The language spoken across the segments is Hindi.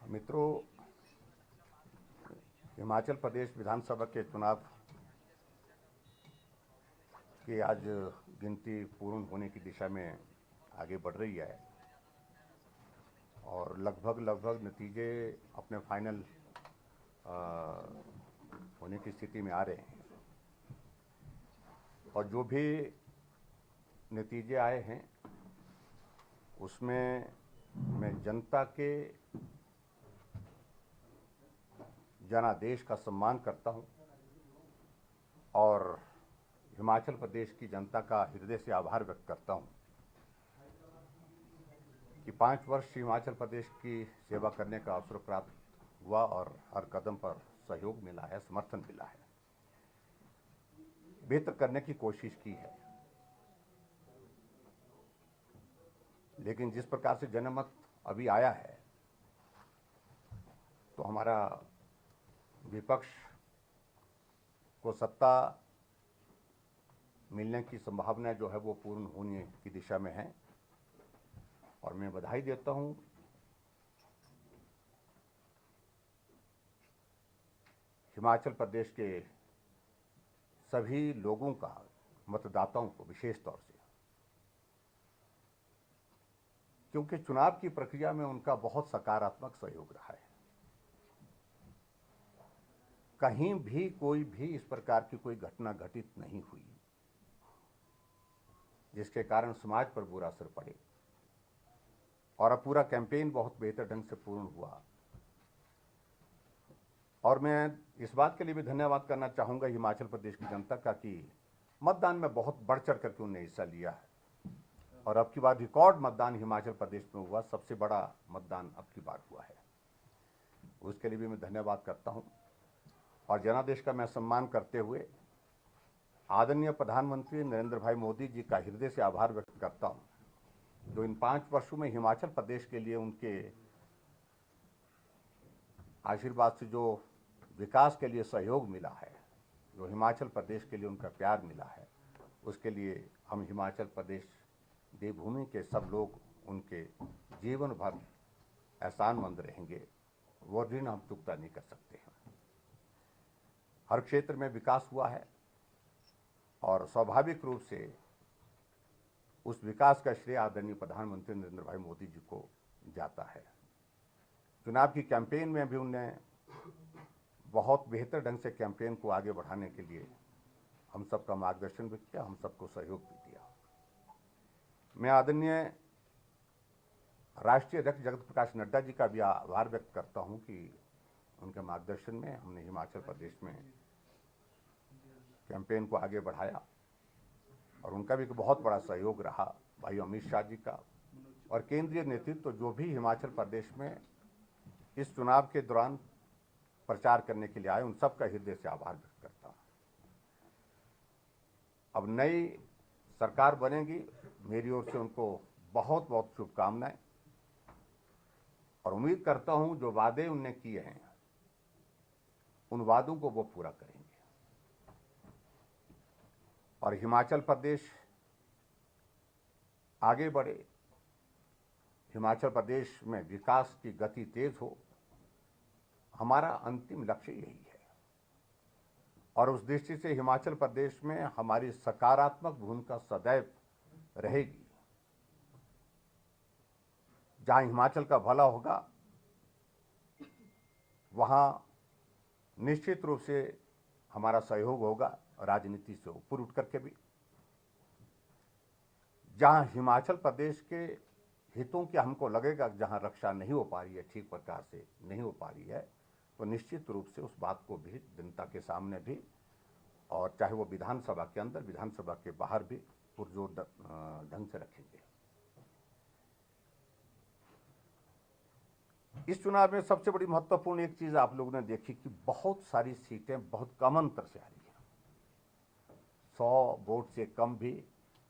मित्रों, हिमाचल प्रदेश विधानसभा के चुनाव की आज गिनती पूर्ण होने की दिशा में आगे बढ़ रही है और लगभग नतीजे अपने फाइनल होने की स्थिति में आ रहे हैं। और जो भी नतीजे आए हैं उसमें मैं जनता के जनादेश का सम्मान करता हूं और हिमाचल प्रदेश की जनता का हृदय से आभार व्यक्त करता हूं कि 5 वर्ष हिमाचल प्रदेश की सेवा करने का अवसर प्राप्त हुआ और हर कदम पर सहयोग मिला है, समर्थन मिला है, बेहतर करने की कोशिश की है। लेकिन जिस प्रकार से जनमत अभी आया है तो हमारा विपक्ष को सत्ता मिलने की संभावना जो है वो पूर्ण होने की दिशा में है और मैं बधाई देता हूं हिमाचल प्रदेश के सभी लोगों का, मतदाताओं को विशेष तौर से, क्योंकि चुनाव की प्रक्रिया में उनका बहुत सकारात्मक सहयोग रहा है। कहीं भी कोई भी इस प्रकार की कोई घटना घटित नहीं हुई जिसके कारण समाज पर बुरा असर पड़े और अब पूरा कैंपेन बहुत बेहतर ढंग से पूर्ण हुआ। और मैं इस बात के लिए भी धन्यवाद करना चाहूंगा हिमाचल प्रदेश की जनता का कि मतदान में बहुत बढ़ चढ़ करके उन्होंने हिस्सा लिया है और अब की बार रिकॉर्ड मतदान हिमाचल प्रदेश में हुआ, सबसे बड़ा मतदान अब की बार हुआ है। उसके लिए भी मैं धन्यवाद करता हूं और जनादेश का मैं सम्मान करते हुए आदरणीय प्रधानमंत्री नरेंद्र भाई मोदी जी का हृदय से आभार व्यक्त करता हूं जो इन 5 वर्षों में हिमाचल प्रदेश के लिए उनके आशीर्वाद से जो विकास के लिए सहयोग मिला है, जो हिमाचल प्रदेश के लिए उनका प्यार मिला है, उसके लिए हम हिमाचल प्रदेश देवभूमि के सब लोग उनके जीवन भर एहसानमंद रहेंगे। वो ऋण हम चुकता नहीं कर सकते हैं। हर क्षेत्र में विकास हुआ है और स्वाभाविक रूप से उस विकास का श्रेय आदरणीय प्रधानमंत्री नरेंद्र भाई मोदी जी को जाता है। चुनाव की कैंपेन में भी उन्होंने बहुत बेहतर ढंग से कैंपेन को आगे बढ़ाने के लिए हम सबका मार्गदर्शन भी किया, हम सबको सहयोग भी दिया। मैं आदरणीय राष्ट्रीय अध्यक्ष जगत प्रकाश नड्डा जी का भी आभार व्यक्त करता हूं कि उनके मार्गदर्शन में हमने हिमाचल प्रदेश में कैंपेन को आगे बढ़ाया और उनका भी बहुत बड़ा सहयोग रहा, भाई अमित शाह जी का और केंद्रीय नेतृत्व जो भी हिमाचल प्रदेश में इस चुनाव के दौरान प्रचार करने के लिए आए, उन सबका हृदय से आभार व्यक्त करता हूं। अब नई सरकार बनेगी, मेरी ओर से उनको बहुत बहुत शुभकामनाएं और उम्मीद करता हूं जो वादे उन्होंने किए हैं उन वादों को वो पूरा करेंगे और हिमाचल प्रदेश आगे बढ़े, हिमाचल प्रदेश में विकास की गति तेज हो, हमारा अंतिम लक्ष्य यही है। और उस दृष्टि से हिमाचल प्रदेश में हमारी सकारात्मक भूमिका सदैव रहेगी। जहां हिमाचल का भला होगा वहां निश्चित रूप से हमारा सहयोग होगा, राजनीति से ऊपर उठ करके भी। जहां हिमाचल प्रदेश के हितों की हमको लगेगा जहां रक्षा नहीं हो पा रही है, ठीक प्रकार से नहीं हो पा रही है, तो निश्चित रूप से उस बात को भी जनता के सामने भी और चाहे वो विधानसभा के अंदर, विधानसभा के बाहर भी पुरजोर ढंग से रखेंगे। इस चुनाव में सबसे बड़ी महत्वपूर्ण एक चीज आप लोगों ने देखी कि बहुत सारी सीटें बहुत कम अंतर से आ रही हैं, 100 वोट से कम भी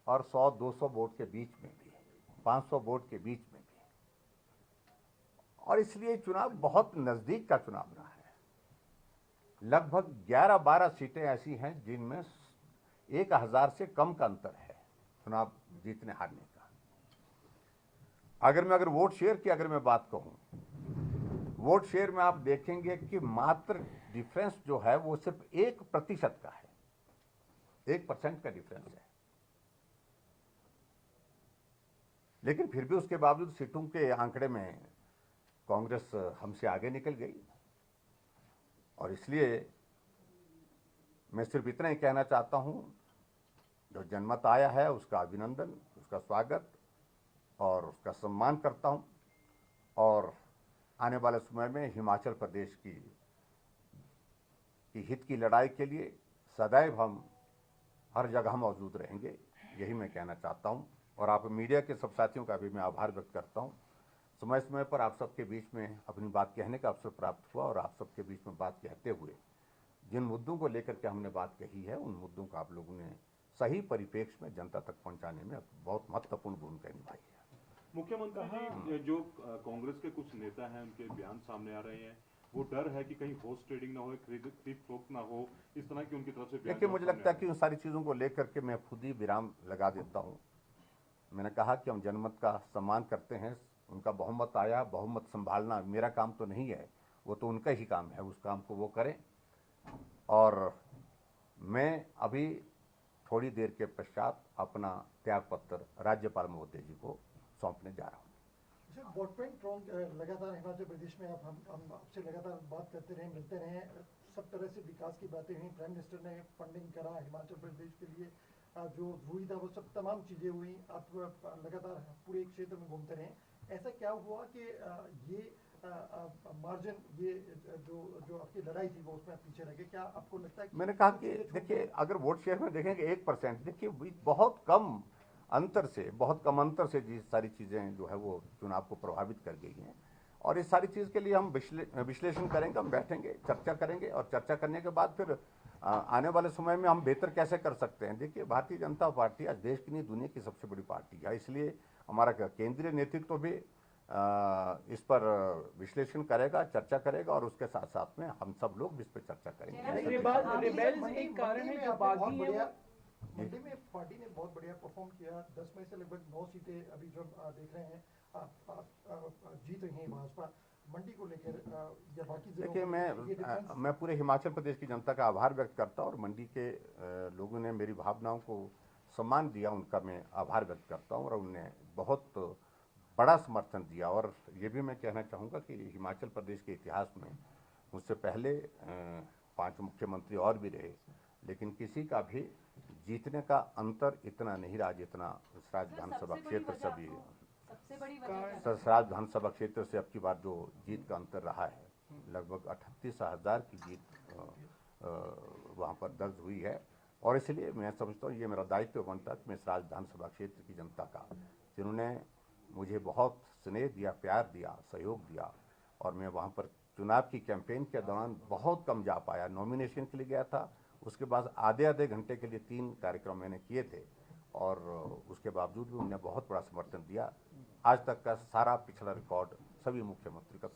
और 100-200 वोट के बीच में भी, 500 वोट के बीच में भी। और इसलिए चुनाव बहुत नजदीक का चुनाव रहा है। लगभग 11-12 सीटें ऐसी हैं जिनमें 1000 से कम का अंतर है चुनाव जीतने हारने का। अगर वोट शेयर की अगर मैं बात कहूं, वोट शेयर में आप देखेंगे कि मात्र डिफरेंस जो है वो सिर्फ 1% का है, 1% का डिफरेंस है। लेकिन फिर भी उसके बावजूद सीटों के आंकड़े में कांग्रेस हमसे आगे निकल गई। और इसलिए मैं सिर्फ इतना ही कहना चाहता हूं, जो जनमत आया है उसका अभिनंदन, उसका स्वागत और उसका सम्मान करता हूं। और आने वाले समय में हिमाचल प्रदेश की हित की लड़ाई के लिए सदैव हम हर जगह मौजूद रहेंगे, यही मैं कहना चाहता हूं। और आप मीडिया के सब साथियों का भी मैं आभार व्यक्त करता हूं। समय समय पर आप सबके बीच में अपनी बात कहने का अवसर प्राप्त हुआ और आप सबके बीच में बात कहते हुए जिन मुद्दों को लेकर के हमने बात कही है, उन मुद्दों का आप लोगों ने सही परिप्रेक्ष्य में जनता तक पहुंचाने में बहुत महत्वपूर्ण भूमिका निभाई है। मुख्यमंत्री जी, जो कांग्रेस के कुछ नेता हैं उनके बयान सामने आ रहे हैं, वो डर है कि कहीं हॉर्स ट्रेडिंग ना हो, खरीद फरोख्त ना हो, इस तरह की उनकी तरफ से देखिए, मुझे लगता है कि उन सारी चीज़ों को लेकर के मैं खुद ही विराम लगा देता हूँ। मैंने कहा कि हम जनमत का सम्मान करते हैं, उनका बहुमत आया, बहुमत संभालना मेरा काम तो नहीं है, वो तो उनका ही काम है, उस काम को वो करें। और मैं अभी थोड़ी देर के पश्चात अपना त्यागपत्र राज्यपाल महोदय जी को सौंपने जा रहा हूँ। वोट बैंक ट्रॉन्ग लगातार हिमाचल प्रदेश में अब हम आपसे लगातार बात करते रहे, मिलते रहे, सब तरह से विकास की बातें हुई, प्राइम मिनिस्टर ने फंडिंग करा हिमाचल प्रदेश के लिए, जो जरूरी था वो सब तमाम चीज़ें हुई। आप लगातार पूरे क्षेत्र में घूमते रहे, ऐसा क्या हुआ कि ये मार्जिन, ये जो आपकी लड़ाई थी वो उसमें पीछे रह गए? क्या आपको लगता है कि मैंने कहा कि देखिए, अगर वोट शेयर में देखेंगे 1%, देखिए बहुत कम अंतर से ये सारी चीज़ें जो है वो चुनाव को प्रभावित कर गई हैं। और इस सारी चीज़ के लिए हम विश्लेषण करेंगे, हम बैठेंगे, चर्चा करेंगे और चर्चा करने के बाद फिर आने वाले समय में हम बेहतर कैसे कर सकते हैं। देखिए, भारतीय जनता पार्टी आज देश की नहीं दुनिया की सबसे बड़ी पार्टी है, इसलिए हमारा केंद्रीय नेतृत्व भी इस पर विश्लेषण करेगा, चर्चा करेगा और उसके साथ साथ में हम सब लोग इस पर चर्चा करेंगे। मंडी में पार्टी ने बहुत बढ़िया परफॉर्म किया, 10 में से लगभग 9 सीटें अभी जो देख रहे हैं जीत रही है भाजपा। मंडी को लेकर या बाकी देखिए, मैं पूरे हिमाचल प्रदेश की जनता का आभार व्यक्त करता हूँ और मंडी के लोगों ने मेरी भावनाओं को सम्मान दिया, उनका मैं आभार व्यक्त करता हूँ और उन्होंने बहुत बड़ा समर्थन दिया। और ये भी मैं कहना चाहूँगा कि हिमाचल प्रदेश के इतिहास में मुझसे पहले 5 मुख्यमंत्री और भी रहे, लेकिन किसी का भी जीतने का अंतर इतना नहीं रहा जितना सराज विधानसभा क्षेत्र से भी, सराज विधानसभा क्षेत्र से अब की बार जो जीत का अंतर रहा है, लगभग 38,000 की जीत वहाँ पर दर्ज हुई है। और इसलिए मैं समझता हूँ ये मेरा दायित्व बनता है कि मैं सराज विधानसभा क्षेत्र की जनता का, जिन्होंने मुझे बहुत स्नेह दिया, प्यार दिया, सहयोग दिया, और मैं वहाँ पर चुनाव की कैंपेन के दौरान बहुत कम जा पाया। नॉमिनेशन के लिए गया था, उसके बाद आधे घंटे के लिए 3 कार्यक्रम मैंने किए थे और उसके बावजूद भी उन्होंने बहुत बड़ा समर्थन दिया। आज तक का सारा पिछला रिकॉर्ड सभी मुख्यमंत्री का।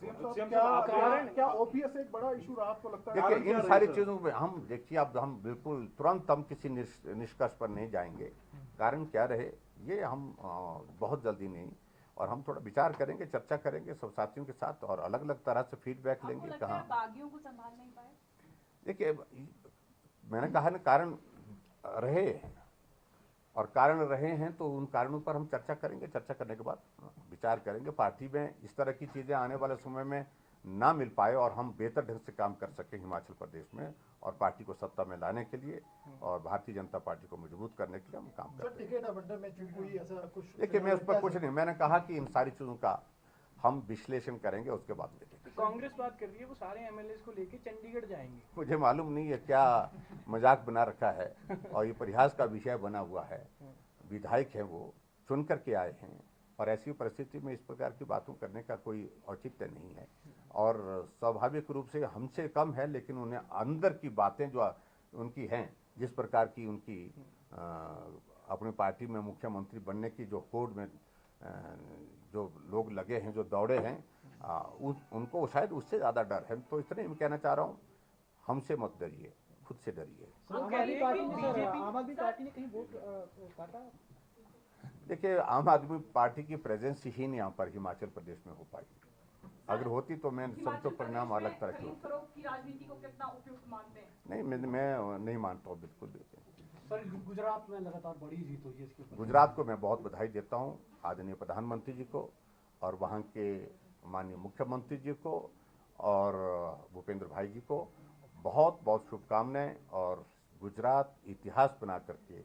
क्या ओपीएस एक बड़ा इशू रहा आपको लगता है? देखिए, इन सारी चीज़ों में हम देखिए, अब हम बिल्कुल तुरंत हम किसी निष्कर्ष पर नहीं जाएंगे। कारण क्या रहे ये हम बहुत जल्दी नहीं, और हम थोड़ा विचार करेंगे, चर्चा करेंगे सब साथियों के साथ और अलग अलग तरह से फीडबैक लेंगे। कहाँ बागियों को संभाल नहीं पाए? देखिए, मैंने कहा ना, कारण रहे हैं और कारण रहे हैं तो उन कारणों पर हम चर्चा करेंगे। चर्चा करने के बाद विचार करेंगे। पार्टी में इस तरह की चीज़ें आने वाले समय में ना मिल पाए और हम बेहतर ढंग से काम कर सकें हिमाचल प्रदेश में और पार्टी को सत्ता में लाने के लिए और भारतीय जनता पार्टी को मजबूत करने के लिए हम काम करते हैं। देखिए, मैं उस पर कुछ नहीं, मैंने कहा कि इन सारी चीज़ों का हम विश्लेषण करेंगे, उसके बाद देखेंगे। कांग्रेस बात कर रही है वो सारे एमएलए को लेके चंडीगढ़ जाएंगे। मुझे मालूम नहीं है क्या मजाक बना रखा है और ये परिहास का विषय बना हुआ है। विधायक हैं, वो चुन करके आए हैं और ऐसी परिस्थिति में इस प्रकार की बातों करने का कोई औचित्य नहीं है और स्वाभाविक रूप से हमसे कम है, लेकिन उन्हें अंदर की बातें जो उनकी हैं, जिस प्रकार की उनकी अपनी पार्टी में मुख्यमंत्री बनने की जो होड़ में जो लोग लगे हैं, जो दौड़े हैं, उनको शायद उससे ज़्यादा डर है। तो इसलिए मैं कहना चाह रहा हूँ, हमसे मत डरिए, खुद से डरिए। आम आदमी पार्टी ने कहीं वोट काटा? देखिए, आम आदमी पार्टी की प्रेजेंस ही नहीं यहाँ पर हिमाचल प्रदेश में हो पाई। अगर होती तो मैं सब तो परिणाम अलग तरह के होते। की राजनीति को कितना उपयुक्त मानते हैं? नहीं, मैं नहीं मानता हूँ बिल्कुल भी। सर, गुजरात में लगातार बड़ी जीत हुई है, इसके ऊपर गुजरात को मैं बहुत बधाई देता हूँ, आदरणीय प्रधानमंत्री जी को और वहाँ के माननीय मुख्यमंत्री जी को और भूपेंद्र भाई जी को बहुत बहुत शुभकामनाएं। और गुजरात इतिहास बना करके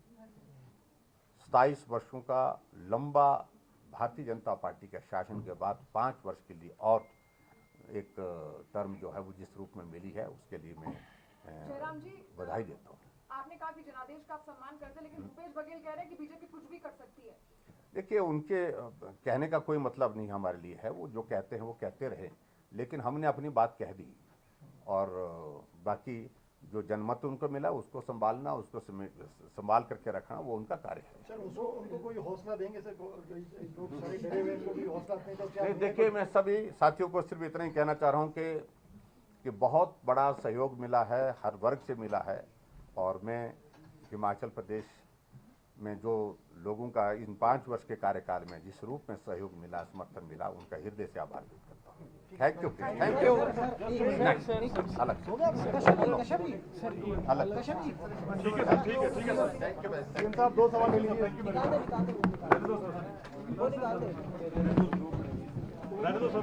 27 वर्षों का लंबा भारतीय जनता पार्टी के शासन के बाद 5 वर्ष के लिए और एक टर्म जो है वो जिस रूप में मिली है, उसके लिए मैं जयराम जी, बधाई देता हूँ। आपने कहा कि जनादेश का आप सम्मान करते हैं, लेकिन भूपेश बघेल कह रहे हैं कि बीजेपी कुछ भी कर सकती है। देखिए, उनके कहने का कोई मतलब नहीं हमारे लिए है। वो जो कहते हैं वो कहते रहे, लेकिन हमने अपनी बात कह दी और बाकी जो जनमत उनको मिला उसको संभालना, उसको संभाल करके रखना वो उनका कार्य है। सर, उसको उनको कोई हौसला देंगे सर? लोग सारे डरे हुए, उनको भी हौसला दें तो क्या? नहीं, देखिए, मैं सभी साथियों को सिर्फ इतना ही कहना चाह रहा हूँ कि बहुत बड़ा सहयोग मिला है, हर वर्ग से मिला है। और मैं हिमाचल प्रदेश में जो लोगों का इन 5 वर्ष के कार्यकाल में जिस रूप में सहयोग मिला, समर्थन मिला, उनका हृदय से आभार व्यक्त करता हूँ। Thank you, thank you. अलग अलग ठीक है सर। Thank you. साहब, 2 सवाल ले लीजिए। रहने दो सर।